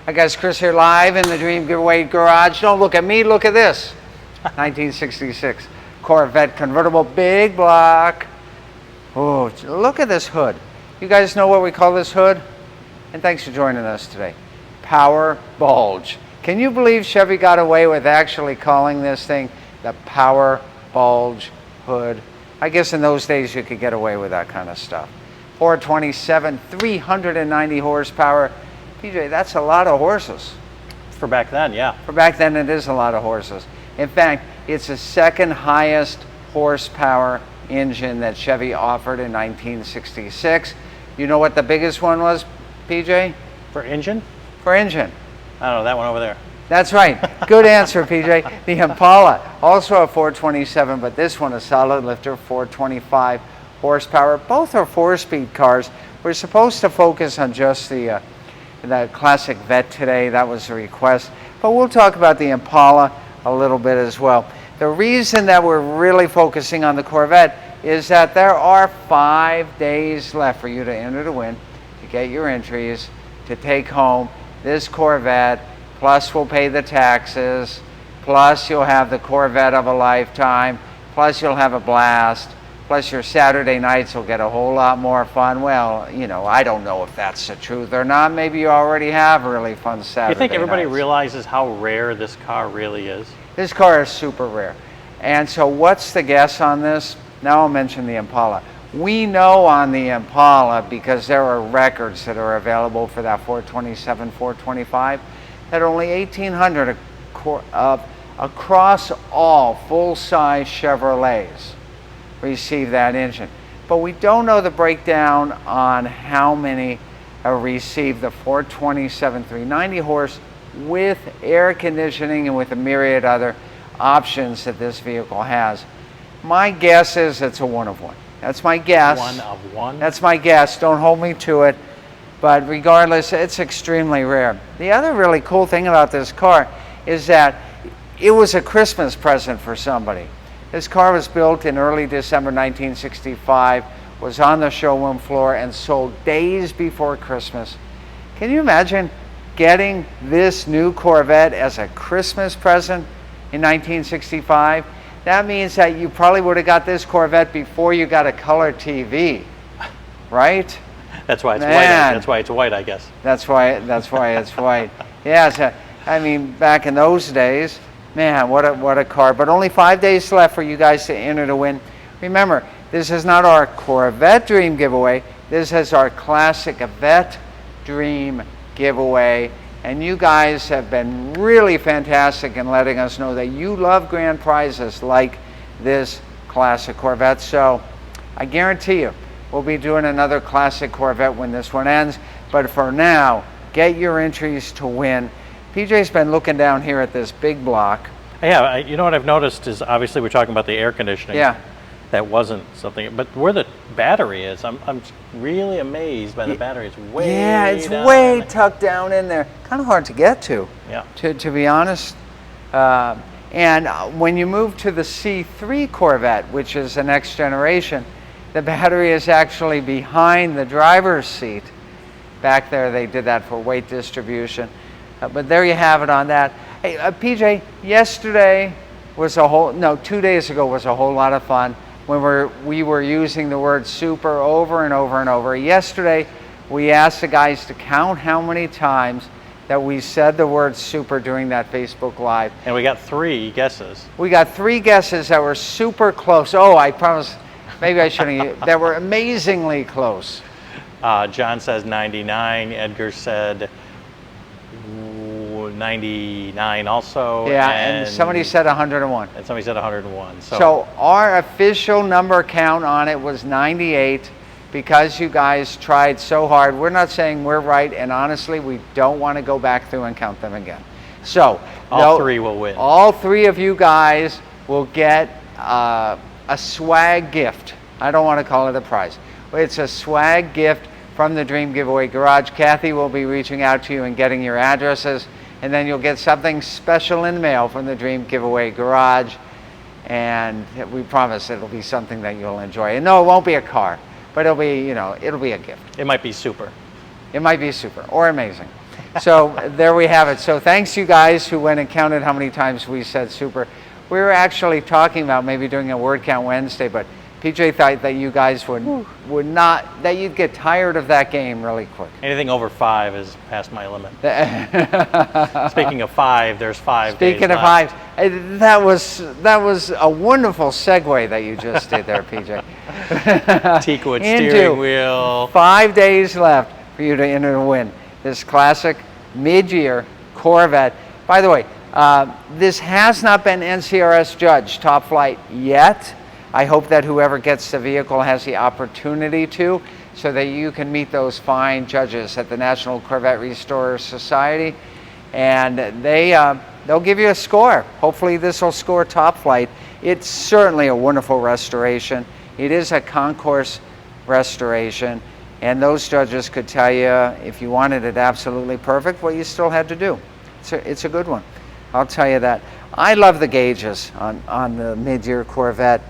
I got Chris here live in the Dream Giveaway Garage. Don't look at me, look at this. 1966 Corvette convertible, big block. Oh, look at this hood. You guys know what we call this hood? And thanks for joining us today. Power bulge. Can you believe Chevy got away with actually calling this thing the power bulge hood? I guess in those days you could get away with that kind of stuff. 427, 390 horsepower. PJ, that's a lot of horses. For back then, yeah. For back then, it is a lot of horses. In fact, it's the second highest horsepower engine that Chevy offered in 1966. You know what the biggest one was, PJ? For engine? For engine. I don't know, that one over there. That's right. Good answer, PJ. The Impala, also a 427, but this one a solid lifter, 425 horsepower. Both are four-speed cars. We're supposed to focus on just the classic Vette today. That was a request. But we'll talk about the Impala a little bit as well. The reason that we're really focusing on the Corvette is that there are 5 days left for you to enter to win, to get your entries, to take home this Corvette, plus we'll pay the taxes, plus you'll have the Corvette of a lifetime, plus you'll have a blast, plus your Saturday nights will get a whole lot more fun. Well, you know, I don't know if that's the truth or not. Maybe you already have really fun Saturday nights. You think everybody realizes how rare this car really is? This car is super rare. And so what's the guess on this? Now I'll mention the Impala. We know on the Impala, because there are records that are available for that 427, 425, that only 1,800 across all full-size Chevrolets receive that engine. But we don't know the breakdown on how many receive the 427 390 horse with air conditioning and with a myriad other options that this vehicle has. My guess is it's a one of one. That's my guess. One of one? That's my guess. Don't hold me to it. But regardless, it's extremely rare. The other really cool thing about this car is that it was a Christmas present for somebody. This car was built in early December 1965, was on the showroom floor and sold days before Christmas. Can you imagine getting this new Corvette as a Christmas present in 1965? That means that you probably would have got this Corvette before you got a color TV, right? That's why it's white. That's why it's white, I guess. That's why it's white. Yeah, so, I mean, back in those days, man, what a car. But only 5 days left for you guys to enter to win. Remember, this is not our Corvette Dream Giveaway. This is our classic Vette Dream Giveaway. And you guys have been really fantastic in letting us know that you love grand prizes like this classic Corvette. So I guarantee you, we'll be doing another classic Corvette when this one ends. But for now, get your entries to win. PJ's been looking down here at this big block. Yeah, you know what I've noticed is obviously we're talking about the air conditioning. Yeah. That wasn't something, but where the battery is, I'm really amazed by the battery. It's way Yeah, it's down way tucked down in there. Kind of hard to get to. Yeah. To be honest. And when you move to the C3 Corvette, which is the next generation, the battery is actually behind the driver's seat. Back there, they did that for weight distribution. But there you have it on that. Hey, PJ, yesterday was 2 days ago was a whole lot of fun when we were using the word super over and over and over. Yesterday, we asked the guys to count how many times that we said the word super during that Facebook Live. And we got 3 guesses. We got 3 guesses that were super close. Oh, I promise, maybe I shouldn't, that were amazingly close. John says 99. Edgar said 99 also. Yeah, and somebody said 101. And somebody said 101. So our official number count on it was 98 because you guys tried so hard. We're not saying we're right, and honestly, we don't want to go back through and count them again. So all 3 will win. All 3 of you guys will get a swag gift. I don't want to call it a prize. It's a swag gift from the Dream Giveaway Garage. Kathy will be reaching out to you and getting your addresses, and then you'll get something special in the mail from the Dream Giveaway Garage, and we promise it'll be something that you'll enjoy. And no, it won't be a car, but it'll be, it'll be a gift. It might be super. It might be super or amazing. So there we have it. So thanks you guys who went and counted how many times we said super. We were actually talking about maybe doing a word count Wednesday, but PJ thought that you guys would not, that you'd get tired of that game really quick. Anything over 5 is past my limit. Speaking of 5, there's 5 days Speaking of left. 5, that was a wonderful segue that you just did there, PJ. Teakwood steering wheel. 5 days left for you to enter and win this classic mid-year Corvette. By the way, this has not been NCRS judged top flight yet. I hope that whoever gets the vehicle has the opportunity to, so that you can meet those fine judges at the National Corvette Restorers Society, and they'll give you a score. Hopefully this will score top flight. It's certainly a wonderful restoration. It is a concourse restoration, and those judges could tell you if you wanted it absolutely perfect, what you still had to do. It's a good one. I'll tell you that. I love the gauges on the mid-year Corvette.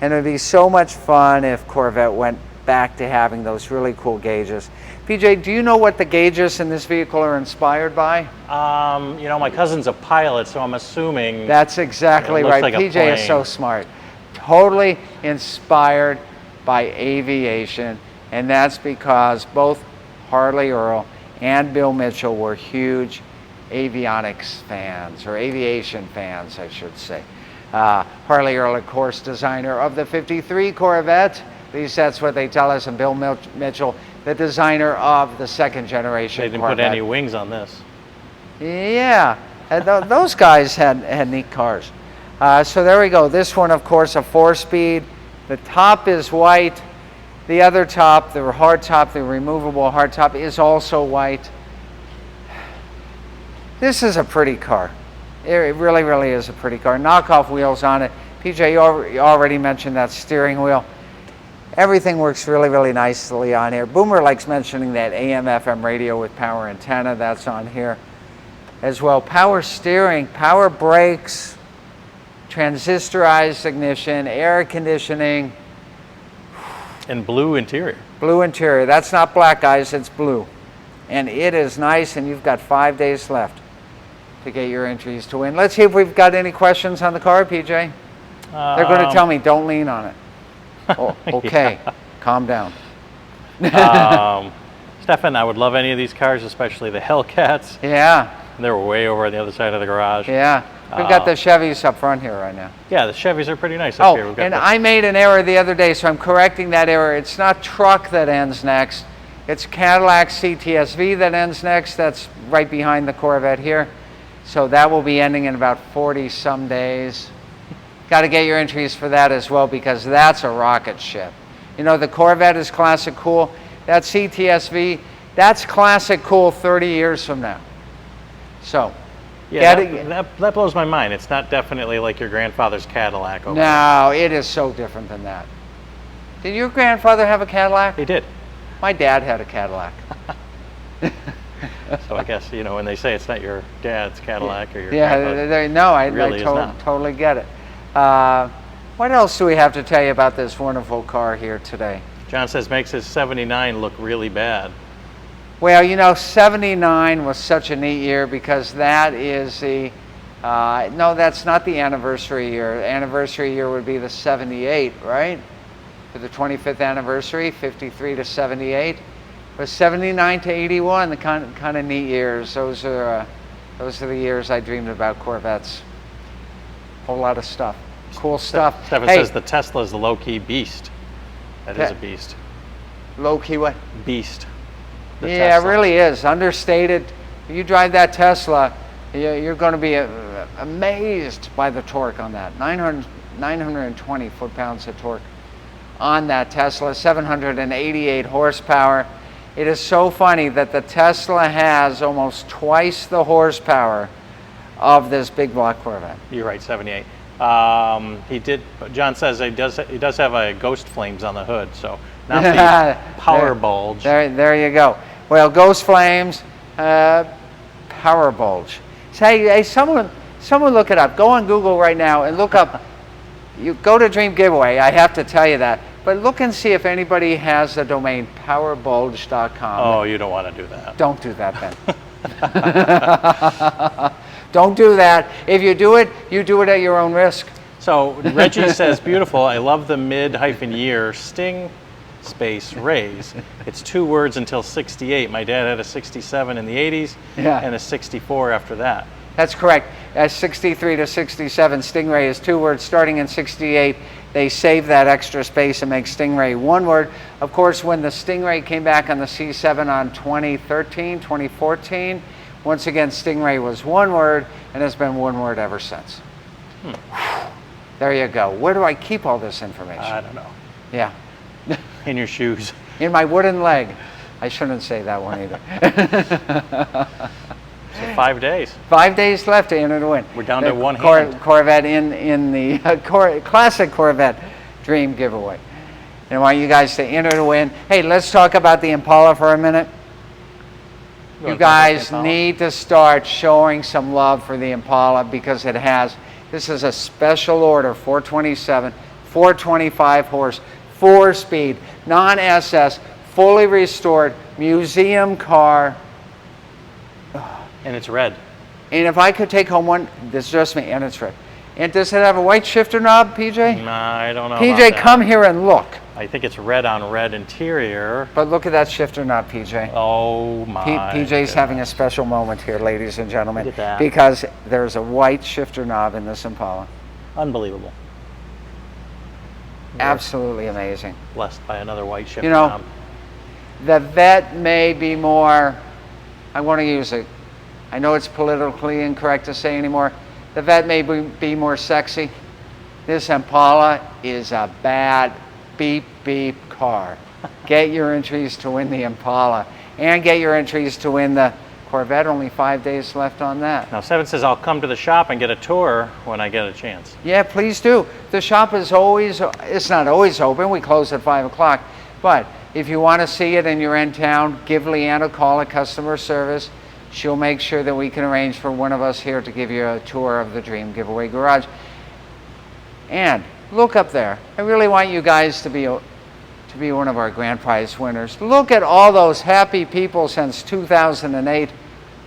And it would be so much fun if Corvette went back to having those really cool gauges. PJ, do you know what the gauges in this vehicle are inspired by? You know, my cousin's a pilot, so I'm assuming. That's exactly right. Like PJ is so smart. Totally inspired by aviation. And that's because both Harley Earl and Bill Mitchell were huge avionics fans, or aviation fans, I should say. Harley Earl, of course, designer of the 53 Corvette. At least that's what they tell us. And Bill Mitchell, the designer of the second generation They didn't Corvette. put any wings on this. Yeah, those guys had neat cars. So there we go. This one, of course, a 4-speed. The top is white. The other top, the hard top, the removable hard top, is also white. This is a pretty car. It really, really is a pretty car. Knockoff wheels on it. PJ, you already mentioned that steering wheel. Everything works really, really nicely on here. Boomer likes mentioning that AM/FM radio with power antenna. That's on here as well. Power steering, power brakes, transistorized ignition, air conditioning. And blue interior. Blue interior. That's not black, guys. It's blue. And it is nice, and you've got 5 days left to get your entries to win. Let's see if we've got any questions on the car, PJ. They're going to tell me, don't lean on it. Oh, okay, yeah. Calm down. Stefan, I would love any of these cars, especially the Hellcats. Yeah. They were way over on the other side of the garage. Yeah. We've got the Chevys up front here right now. Yeah, the Chevys are pretty nice up here. We've got and I made an error the other day, so I'm correcting that error. It's not truck that ends next. It's Cadillac CTSV that ends next. That's right behind the Corvette here. So that will be ending in about 40-some days. Got to get your entries for that as well, because that's a rocket ship. You know, the Corvette is classic cool. That CTSV, that's classic cool 30 years from now. So, yeah, that blows my mind. It's not definitely like your grandfather's Cadillac. No, it is so different than that. Did your grandfather have a Cadillac? He did. My dad had a Cadillac. So I guess, you know, when they say it's not your dad's Cadillac or your grandfather's, no, I really totally get it. What else do we have to tell you about this wonderful car here today? John says makes his 79 look really bad. Well, you know, 79 was such a neat year because that is the, no, that's not the anniversary year. The anniversary year would be the 78, right? For the 25th anniversary, 53 to 78. But 79 to 81, the kind of neat years. Those are the years I dreamed about Corvettes. Whole lot of stuff, cool stuff. Stefan says the Tesla is the low-key beast. That is a beast. Low-key what? Beast. Yeah, Tesla. It really is. Understated. If you drive that Tesla, you're going to be amazed by the torque on that. 920 foot-pounds of torque on that Tesla, 788 horsepower. It is so funny that the Tesla has almost twice the horsepower of this big block Corvette. You're right, 78. He did. John says he does have a Ghost Flames on the hood, so not the power bulge. There you go. Well, Ghost Flames, power bulge. Hey, someone look it up. Go on Google right now and look up. You go to Dream Giveaway. I have to tell you that. But look and see if anybody has the domain powerbulge.com. Oh, you don't want to do that. Don't do that then. Don't do that. If you do it at your own risk. So Reggie says, beautiful. I love the mid-year Sting space raise. It's 2 words until 68. My dad had a 67 in the 80s and a 64 after that. That's correct. At 63 to 67, Stingray is 2 words. Starting in 68, they save that extra space and make Stingray 1 word. Of course, when the Stingray came back on the C7 on 2014, once again, Stingray was 1 word and has been 1 word ever since. There you go. Where do I keep all this information? I don't know. Yeah. In your shoes. In my wooden leg. I shouldn't say that one either. So 5 days. 5 days left to enter to win. We're down to one hand. Corvette in the classic Corvette Dream giveaway. And I want you guys to enter to win. Hey, let's talk about the Impala for a minute. You guys need to start showing some love for the Impala because this is a special order, 427, 425 horse, 4-speed, non-SS, fully restored, museum car. And it's red. And if I could take home one, this is just me, and it's red. And does it have a white shifter knob, PJ? I don't know. PJ, come here and look. I think it's red on red interior. But look at that shifter knob, PJ. Oh my. PJ's having a special moment here, ladies and gentlemen. Look at that. Because there's a white shifter knob in this Impala. Unbelievable. Absolutely amazing. Blessed by another white shifter You know, knob. the Vette may be more, I want to use it. I know it's politically incorrect to say anymore. The Vette may be more sexy. This Impala is a bad beep beep car. Get your entries to win the Impala and get your entries to win the Corvette. Only 5 days left on that. Now, Seven says, I'll come to the shop and get a tour when I get a chance. Yeah, please do. The shop is it's not always open. We close at 5 o'clock. But if you want to see it and you're in town, give Leanne a call at customer service. She'll make sure that we can arrange for one of us here to give you a tour of the Dream Giveaway Garage. And look up there. I really want you guys to be one of our grand prize winners. Look at all those happy people since 2008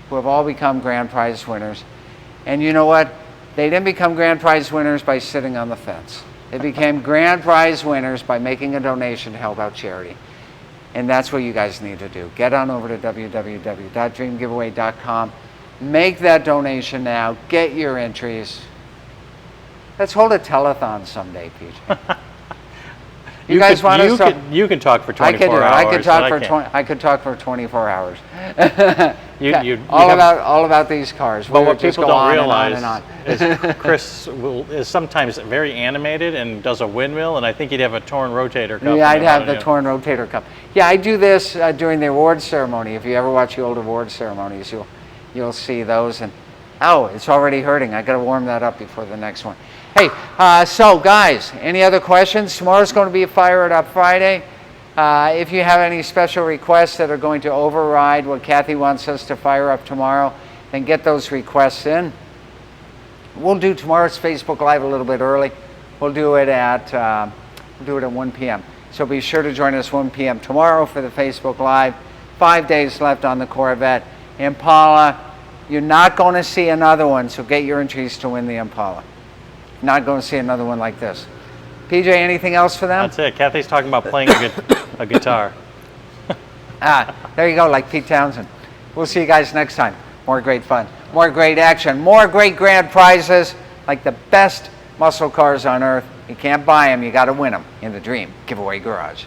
who have all become grand prize winners. And you know what? They didn't become grand prize winners by sitting on the fence. They became grand prize winners by making a donation to help out charity. And that's what you guys need to do. Get on over to www.dreamgiveaway.com. Make that donation now. Get your entries. Let's hold a telethon someday, PJ. You guys want us to? You can talk for 24 hours. I could talk for 24 hours. All about these cars. But what people don't realize and on. is Chris is sometimes very animated and does a windmill, and I think he'd have a torn rotator cuff. Yeah, I'd have the torn rotator cuff. Yeah, I do this during the awards ceremony. If you ever watch the old awards ceremonies, you'll see those. And oh, it's already hurting. I got to warm that up before the next one. Hey, so guys, any other questions? Tomorrow's going to be a Fire It Up Friday. If you have any special requests that are going to override what Kathy wants us to fire up tomorrow, then get those requests in. We'll do tomorrow's Facebook Live a little bit early. We'll do it at 1 p.m. So be sure to join us 1 p.m. tomorrow for the Facebook Live. 5 days left on the Corvette. Impala, you're not going to see another one, so get your entries to win the Impala. Not going to see another one like this. PJ, anything else for them? That's it. Kathy's talking about playing a guitar. There you go, like Pete Townsend. We'll see you guys next time. More great fun, more great action, more great grand prizes, like the best muscle cars on earth. You can't buy them, you got to win them in the Dream Giveaway Garage.